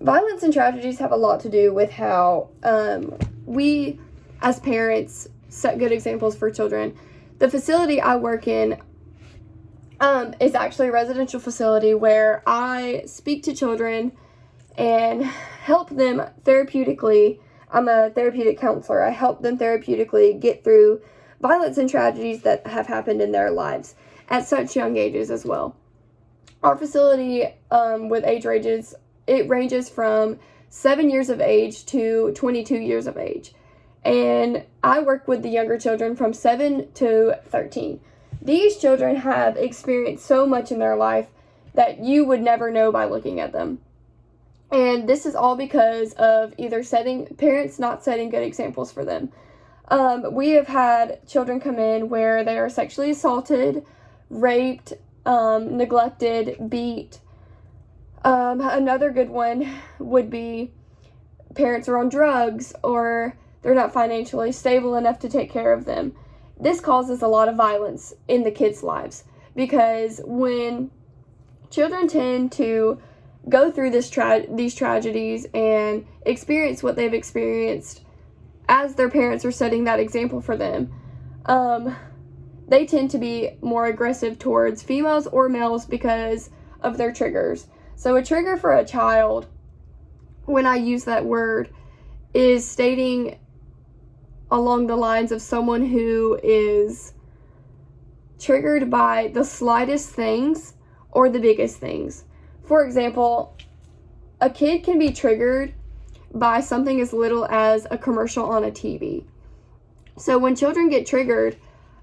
violence and tragedies have a lot to do with how we as parents set good examples for children. The facility I work in is actually a residential facility where I speak to children and help them therapeutically. I'm a therapeutic counselor. I help them therapeutically get through violence and tragedies that have happened in their lives at such young ages as well. Our facility with age ranges, it ranges from 7 years of age to 22 years of age. And I work with the younger children from 7 to 13. These children have experienced so much in their life that you would never know by looking at them. And this is all because of either parents not setting good examples for them. We have had children come in where they are sexually assaulted, raped, neglected, beat. Another good one would be parents are on drugs or they're not financially stable enough to take care of them. This causes a lot of violence in the kids' lives because when children tend to go through these tragedies and experience what they've experienced as their parents are setting that example for them, they tend to be more aggressive towards females or males because of their triggers. So a trigger for a child, when I use that word, is stating along the lines of someone who is triggered by the slightest things or the biggest things. For example, a kid can be triggered by something as little as a commercial on a TV. So when children get triggered,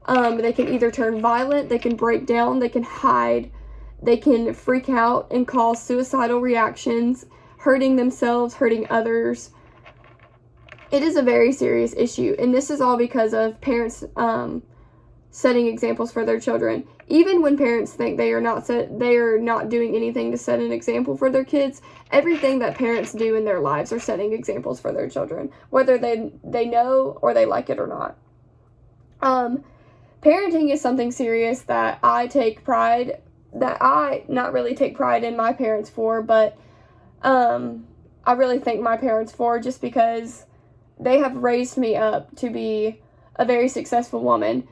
they can either turn violent, they can break down, they can hide, they can freak out and cause suicidal reactions, hurting themselves, hurting others. It is a very serious issue, and this is all because of parents setting examples for their children. Even when parents think they are not doing anything to set an example for their kids, everything that parents do in their lives are setting examples for their children, whether they know or they like it or not. Parenting is something serious that I not really take pride in my parents for, but I really thank my parents for, just because they have raised me up to be a very successful woman,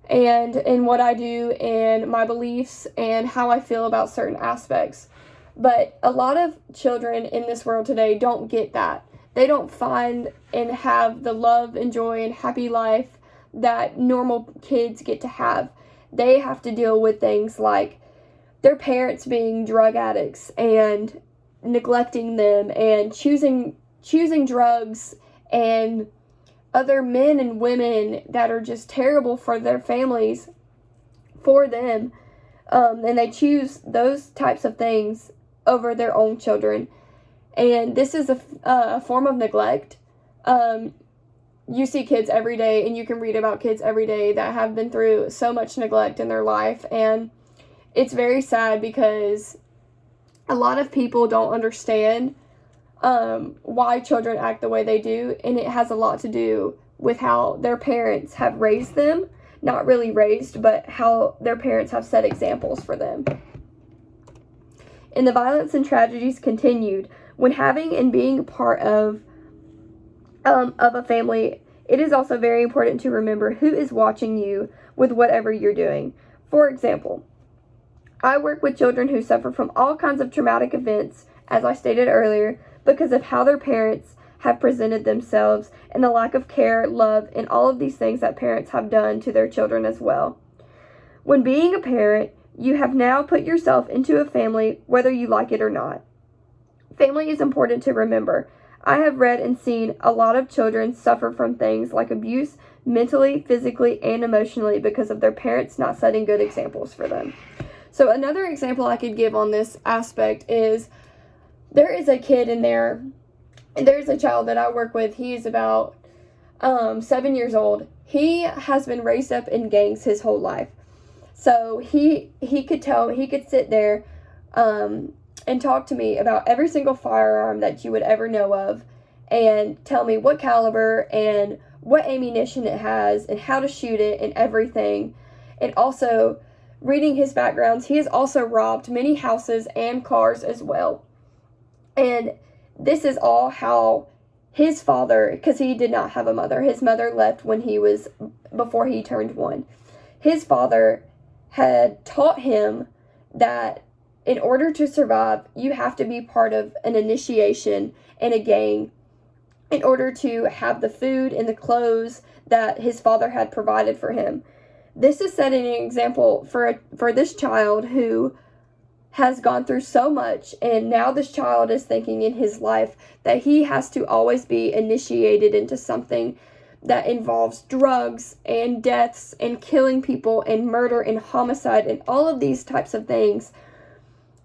and in what I do and my beliefs and how I feel about certain aspects. But a lot of children in this world today don't get that. They don't find and have the love and joy and happy life that normal kids get to have. They have to deal with things like their parents being drug addicts and neglecting them and choosing drugs and other men and women that are just terrible for their families, for them, and they choose those types of things over their own children. And this is a form of neglect. You see kids every day, and you can read about kids every day that have been through so much neglect in their life, and it's very sad because a lot of people don't understand why children act the way they do, and it has a lot to do with how their parents have raised them. Not really raised, but how their parents have set examples for them. And the violence and tragedies continued when having and being a part of a family. It is also very important to remember who is watching you with whatever you're doing. For example, I work with children who suffer from all kinds of traumatic events, as I stated earlier, because of how their parents have presented themselves and the lack of care, love, and all of these things that parents have done to their children as well. When being a parent, you have now put yourself into a family, whether you like it or not. Family is important to remember. I have read and seen a lot of children suffer from things like abuse, mentally, physically, and emotionally, because of their parents not setting good examples for them. So another example I could give on this aspect is there is a kid in there, and there's a child that I work with. He's about 7 years old. He has been raised up in gangs his whole life. So he could sit there and talk to me about every single firearm that you would ever know of and tell me what caliber and what ammunition it has and how to shoot it and everything. And also, reading his backgrounds, he has also robbed many houses and cars as well. And this is all how his father, because he did not have a mother, his mother left before he turned 1. His father had taught him that in order to survive, you have to be part of an initiation and a gang in order to have the food and the clothes that his father had provided for him. This is setting an example for this child who has gone through so much, and now this child is thinking in his life that he has to always be initiated into something that involves drugs and deaths and killing people and murder and homicide and all of these types of things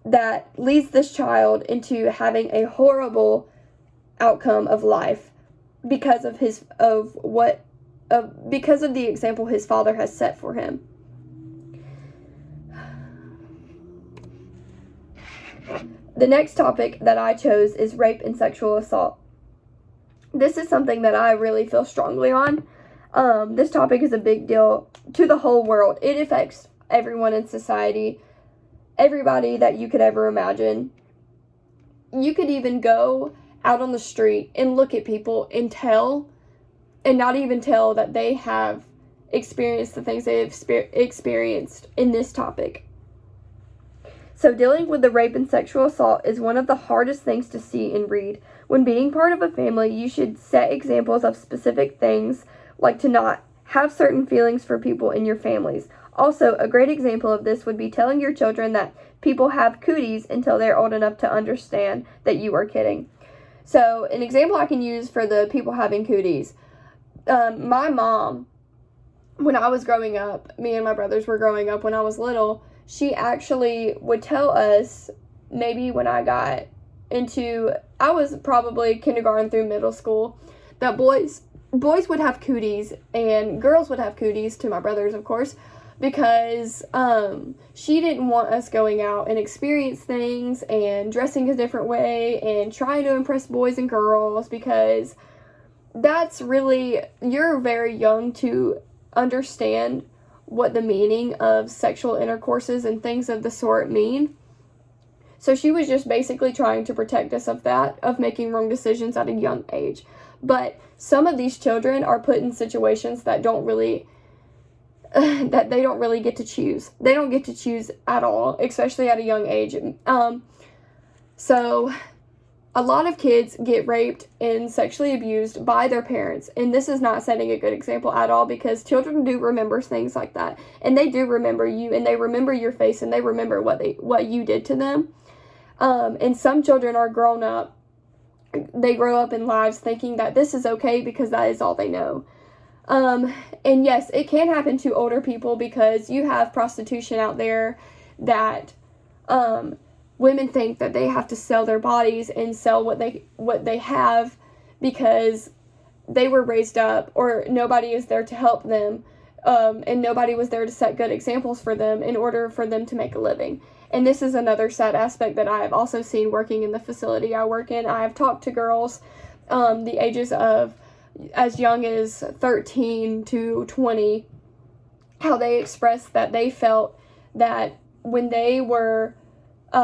that leads this child into having a horrible outcome of life because of because of the example his father has set for him. The next topic that I chose is rape and sexual assault. This is something that I really feel strongly on. This topic is a big deal to the whole world. It affects everyone in society, everybody that you could ever imagine. You could even go out on the street and look at people and not even tell that they have experienced the things they have experienced in this topic. So dealing with the rape and sexual assault is one of the hardest things to see and read. When being part of a family, you should set examples of specific things, like to not have certain feelings for people in your families. Also, a great example of this would be telling your children that people have cooties until they're old enough to understand that you are kidding. So, an example I can use for the people having cooties. My mom, when I was growing up, me and my brothers were growing up when I was little, she actually would tell us, maybe when I was probably kindergarten through middle school, that boys would have cooties and girls would have cooties, to my brothers, of course, because she didn't want us going out and experience things and dressing a different way and trying to impress boys and girls, because you're very young to understand what the meaning of sexual intercourses and things of the sort mean. So she was just basically trying to protect us of making wrong decisions at a young age. But some of these children are put in situations that they don't really get to choose. They don't get to choose at all, especially at a young age. So a lot of kids get raped and sexually abused by their parents, and this is not setting a good example at all, because children do remember things like that, and they do remember you, and they remember your face, and they remember what you did to them. And some children are grown up. They grow up in lives thinking that this is okay because that is all they know. And yes, it can happen to older people, because you have prostitution out there that women think that they have to sell their bodies and sell what they have because they were raised up, or nobody is there to help them, and nobody was there to set good examples for them in order for them to make a living. And this is another sad aspect that I have also seen working in the facility I work in. I have talked to girls the ages of as young as 13 to 20, how they expressed that they felt that when they were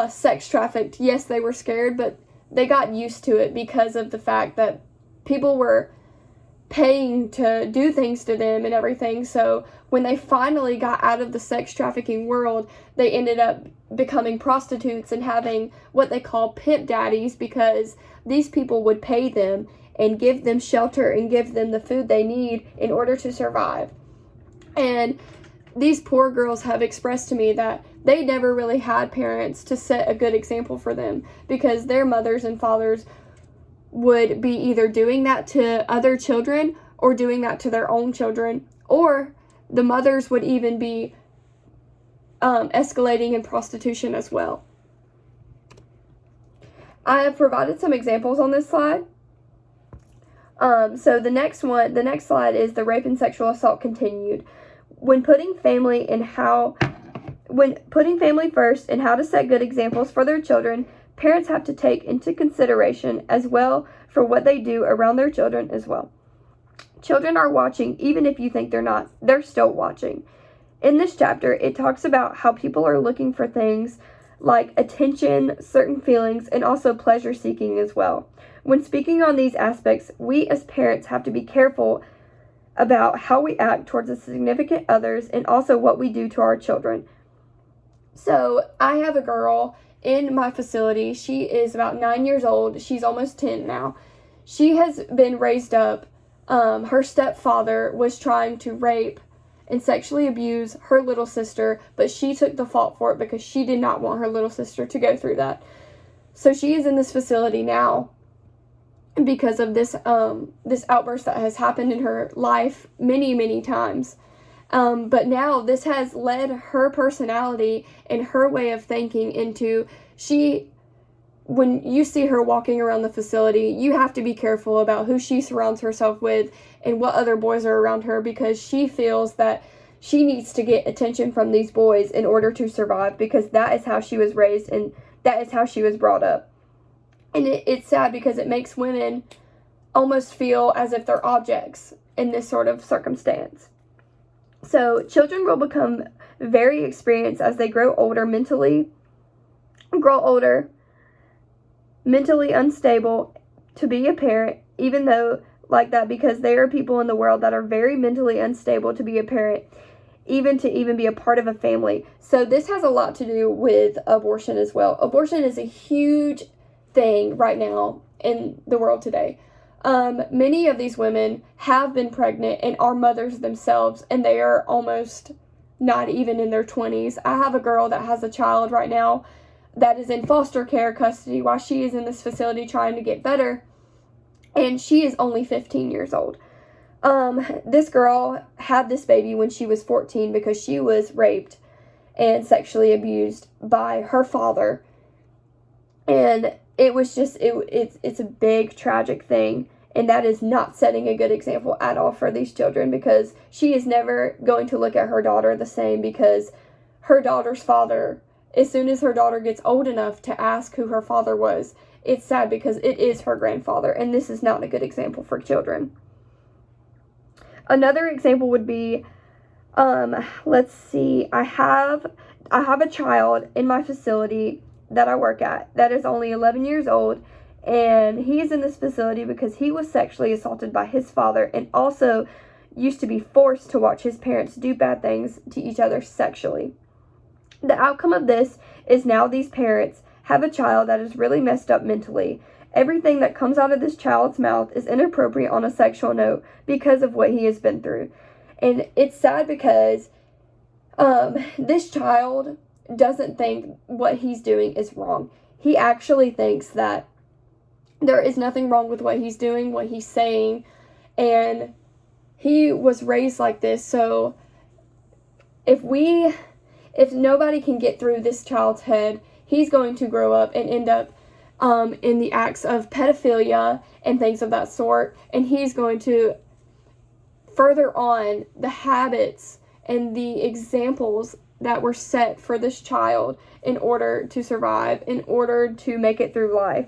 sex trafficked, yes, they were scared, but they got used to it because of the fact that people were paying to do things to them and everything. So when they finally got out of the sex trafficking world, they ended up becoming prostitutes and having what they call pimp daddies, because these people would pay them and give them shelter and give them the food they need in order to survive. And these poor girls have expressed to me that they never really had parents to set a good example for them, because their mothers and fathers would be either doing that to other children or doing that to their own children, or the mothers would even be escalating in prostitution as well. I have provided some examples on this slide. So the next slide is the rape and sexual assault continued. When putting family first and how to set good examples for their children, parents have to take into consideration as well for what they do around their children as well. Children are watching, even if you think they're not, they're still watching. In this chapter, it talks about how people are looking for things like attention, certain feelings, and also pleasure seeking as well. When speaking on these aspects, we as parents have to be careful about how we act towards the significant others and also what we do to our children. So I have a girl in my facility. She is about 9 years old. She's almost 10 now. She has been raised up. Her stepfather was trying to rape and sexually abuse her little sister, but she took the fault for it because she did not want her little sister to go through that. So she is in this facility now because of this outburst that has happened in her life many times. But now this has led her personality and her way of thinking into when you see her walking around the facility, you have to be careful about who she surrounds herself with and what other boys are around her, because she feels that she needs to get attention from these boys in order to survive, because that is how she was raised and that is how she was brought up. And it's sad because it makes women almost feel as if they're objects in this sort of circumstance. So children will become very experienced as they grow older, mentally unstable to be a parent, even though like that, because there are people in the world that are very mentally unstable to be a parent, even to be a part of a family. So this has a lot to do with abortion as well. Abortion is a huge thing right now in the world today. Many of these women have been pregnant and are mothers themselves, and they are almost not even in their 20s. I have a girl that has a child right now that is in foster care custody while she is in this facility trying to get better, and she is only 15 years old. This girl had this baby when she was 14 because she was raped and sexually abused by her father, and it was just, it's a big tragic thing, and that is not setting a good example at all for these children, because she is never going to look at her daughter the same, because her daughter's father, as soon as her daughter gets old enough to ask who her father was, it's sad because it is her grandfather, and this is not a good example for children. Another example would be, let's see, I have a child in my facility that I work at that is only 11 years old, and he's in this facility because he was sexually assaulted by his father and also used to be forced to watch his parents do bad things to each other sexually. The outcome of this is now these parents have a child that is really messed up mentally. Everything that comes out of this child's mouth is inappropriate on a sexual note because of what he has been through. And it's sad because this child doesn't think what he's doing is wrong. He actually thinks that there is nothing wrong with what he's doing, what he's saying, and he was raised like this. So if nobody can get through this child's head, he's going to grow up and end up in the acts of pedophilia and things of that sort, and he's going to further on the habits and the examples that were set for this child in order to survive, in order to make it through life.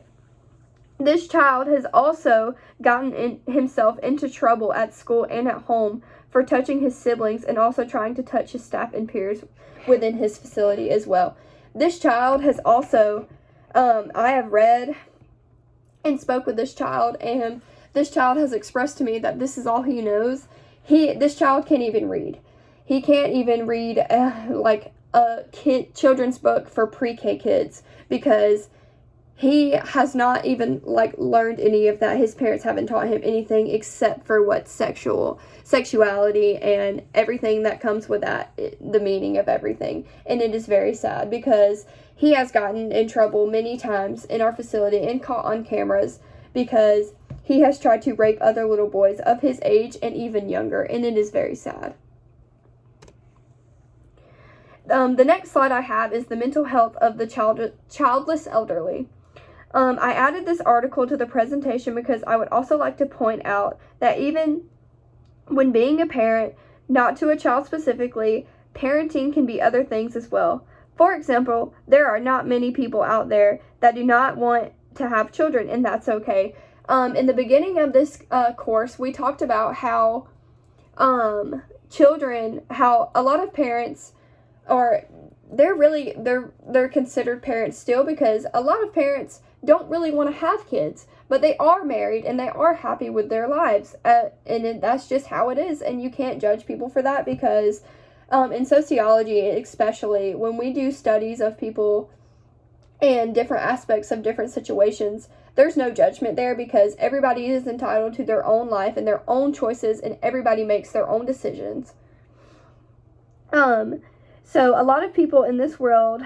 This child has also gotten himself into trouble at school and at home for touching his siblings and also trying to touch his staff and peers within his facility as well. This child has also, I have read and spoke with this child, and this child has expressed to me that this is all he knows. This child can't even read. He can't even read like a children's book for pre-K kids because he has not even learned any of that. His parents haven't taught him anything except for what sexuality and everything that comes with that, the meaning of everything. And it is very sad because he has gotten in trouble many times in our facility and caught on cameras because he has tried to rape other little boys of his age and even younger, and it is very sad. The next slide I have is the mental health of the childless elderly. I added this article to the presentation because I would also like to point out that even when being a parent, not to a child specifically, parenting can be other things as well. For example, there are not many people out there that do not want to have children, and that's okay. In the beginning of this course, we talked about how how a lot of parents they're considered parents still, because a lot of parents don't really want to have kids, but they are married and they are happy with their lives, that's just how it is, and you can't judge people for that, because in sociology, especially when we do studies of people and different aspects of different situations, there's no judgment there, because everybody is entitled to their own life and their own choices, and everybody makes their own decisions. So a lot of people in this world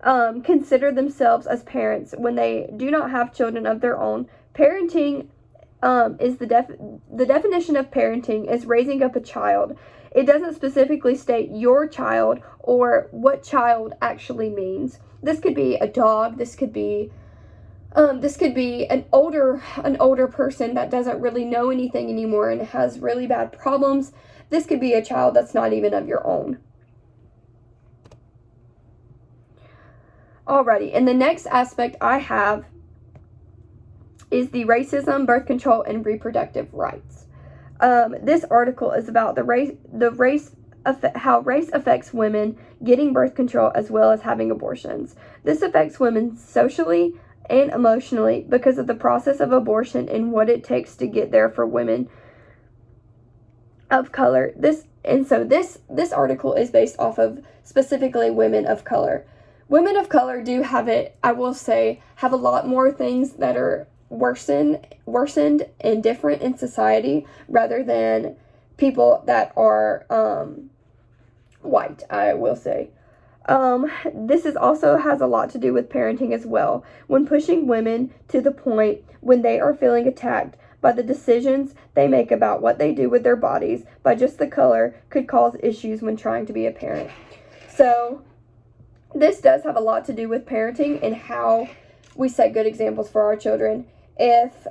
consider themselves as parents when they do not have children of their own. Parenting is the definition of parenting is raising up a child. It doesn't specifically state your child or what child actually means. This could be a dog. This could be an older person that doesn't really know anything anymore and has really bad problems. This could be a child that's not even of your own. Alrighty, and the next aspect I have is the racism, birth control, and reproductive rights. This article is about how race affects women getting birth control as well as having abortions. This affects women socially and emotionally because of the process of abortion and what it takes to get there for women of color. This article is based off of specifically women of color. Women of color do have a lot more things that are worsened and different in society rather than people that are white, I will say. This also has a lot to do with parenting as well, when pushing women to the point when they are feeling attacked by the decisions they make about what they do with their bodies by just the color could cause issues when trying to be a parent. So this does have a lot to do with parenting and how we set good examples for our children. If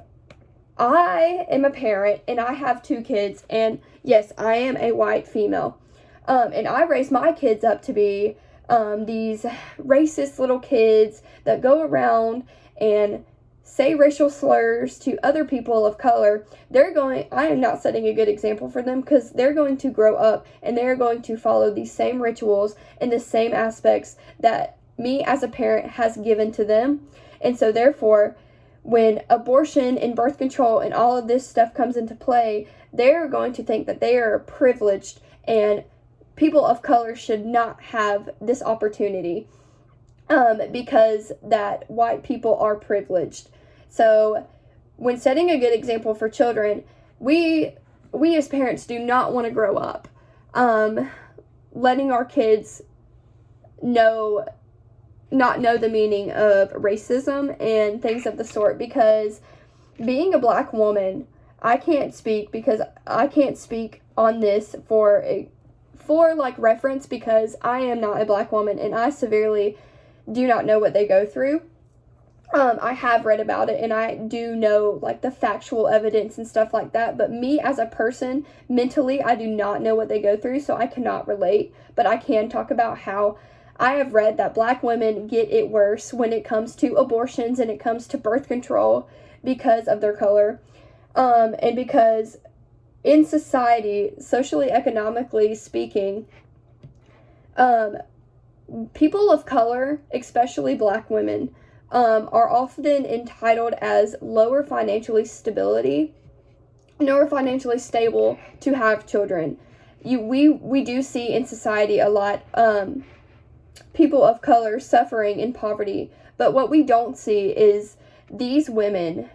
I am a parent and I have 2 kids, and yes, I am a white female, and I raise my kids up to be these racist little kids that go around and say racial slurs to other people of color, I am not setting a good example for them, because they're going to grow up and they're going to follow these same rituals and the same aspects that me as a parent has given to them. And so therefore, when abortion and birth control and all of this stuff comes into play, they're going to think that they are privileged and people of color should not have this opportunity because that white people are privileged. So when setting a good example for children, we as parents do not want to grow up letting our kids not know the meaning of racism and things of the sort, because being a black woman, I can't speak on this for reference, because I am not a black woman and I severely do not know what they go through. I have read about it and I do know the factual evidence and stuff like that, but me as a person, mentally, I do not know what they go through, so I cannot relate, but I can talk about how I have read that black women get it worse when it comes to abortions and it comes to birth control because of their color, and because in society, socially, economically speaking, people of color, especially black women, are often entitled as lower financially stable to have children. We do see in society a lot people of color suffering in poverty, but what we don't see is these women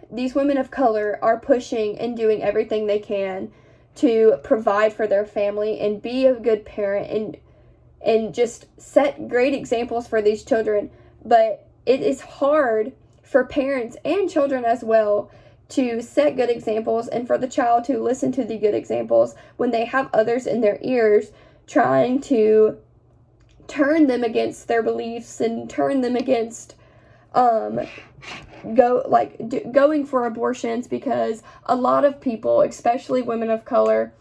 of color are pushing and doing everything they can to provide for their family and be a good parent and just set great examples for these children. But it is hard for parents and children as well to set good examples and for the child to listen to the good examples when they have others in their ears trying to turn them against their beliefs and turn them against going for abortions, because a lot of people, especially women of color,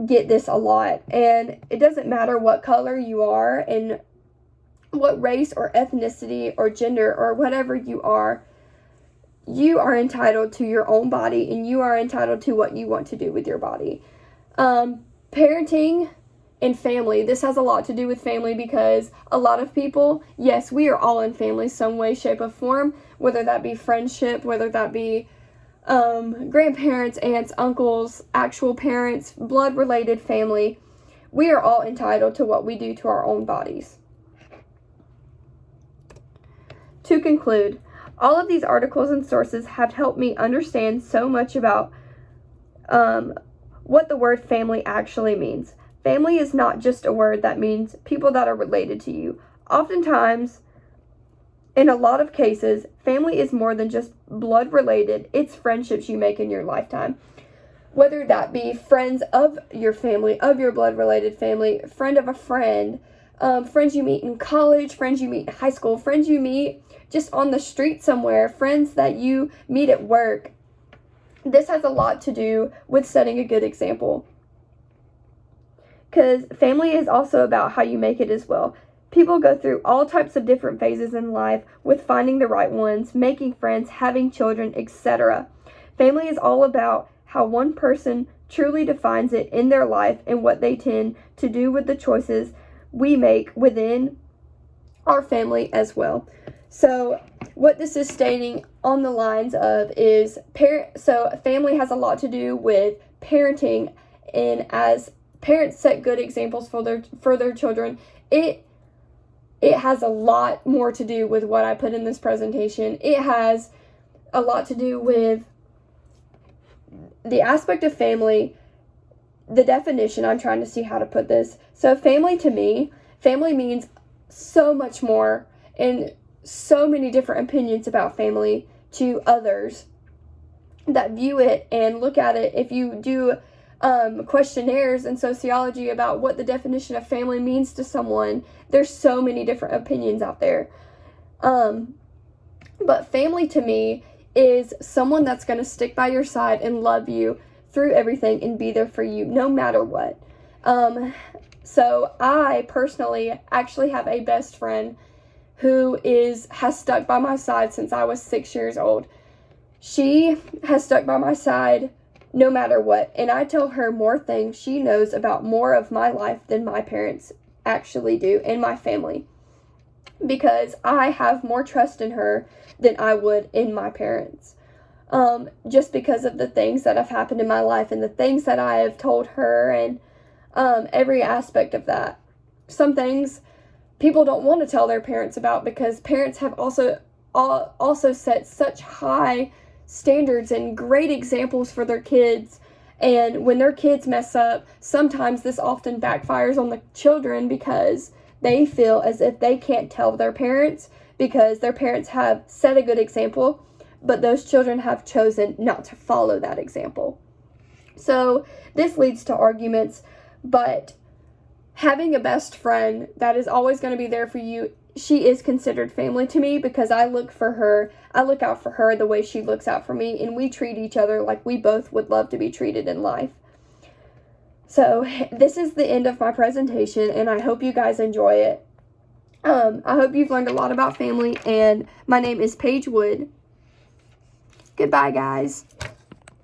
get this a lot. And it doesn't matter what color you are and what race or ethnicity or gender or whatever you are entitled to your own body and you are entitled to what you want to do with your body. Parenting in family. This has a lot to do with family because a lot of people, yes, we are all in family some way, shape, or form, whether that be friendship, whether that be grandparents, aunts, uncles, actual parents, blood-related family. We are all entitled to what we do to our own bodies. To conclude, all of these articles and sources have helped me understand so much about what the word family actually means. Family is not just a word that means people that are related to you. Oftentimes, in a lot of cases, family is more than just blood related. It's friendships you make in your lifetime. Whether that be friends of your family, of your blood related family, friend of a friend, friends you meet in college, friends you meet in high school, friends you meet just on the street somewhere, friends that you meet at work. This has a lot to do with setting a good example. Because family is also about how you make it as well. People go through all types of different phases in life with finding the right ones, making friends, having children, etc. Family is all about how one person truly defines it in their life and what they tend to do with the choices we make within our family as well. So what this is stating on the lines of is family has a lot to do with parenting, and as parents set good examples for their children, it has a lot more to do with what I put in this presentation. It has a lot to do with the aspect of family, the definition. I'm trying to see how to put this. So family to me, family means so much more, and so many different opinions about family to others that view it and look at it. If you do questionnaires in sociology about what the definition of family means to someone, there's so many different opinions out there. But family to me is someone that's going to stick by your side and love you through everything and be there for you no matter what. So I personally actually have a best friend who has stuck by my side since I was 6 years old. She has stuck by my side no matter what, and I tell her more things. She knows about more of my life than my parents actually do, and my family, because I have more trust in her than I would in my parents, just because of the things that have happened in my life and the things that I have told her, and every aspect of that. Some things people don't want to tell their parents about because parents have also set such high standards and great examples for their kids, and when their kids mess up, sometimes this often backfires on the children because they feel as if they can't tell their parents because their parents have set a good example, but those children have chosen not to follow that example. So this leads to arguments, but having a best friend that is always going to be there for you, she is considered family to me because I look out for her the way she looks out for me, and we treat each other like we both would love to be treated in life. So this is the end of my presentation, and I hope you guys enjoy it. I hope you've learned a lot about family, and my name is Paige Wood. Goodbye, guys.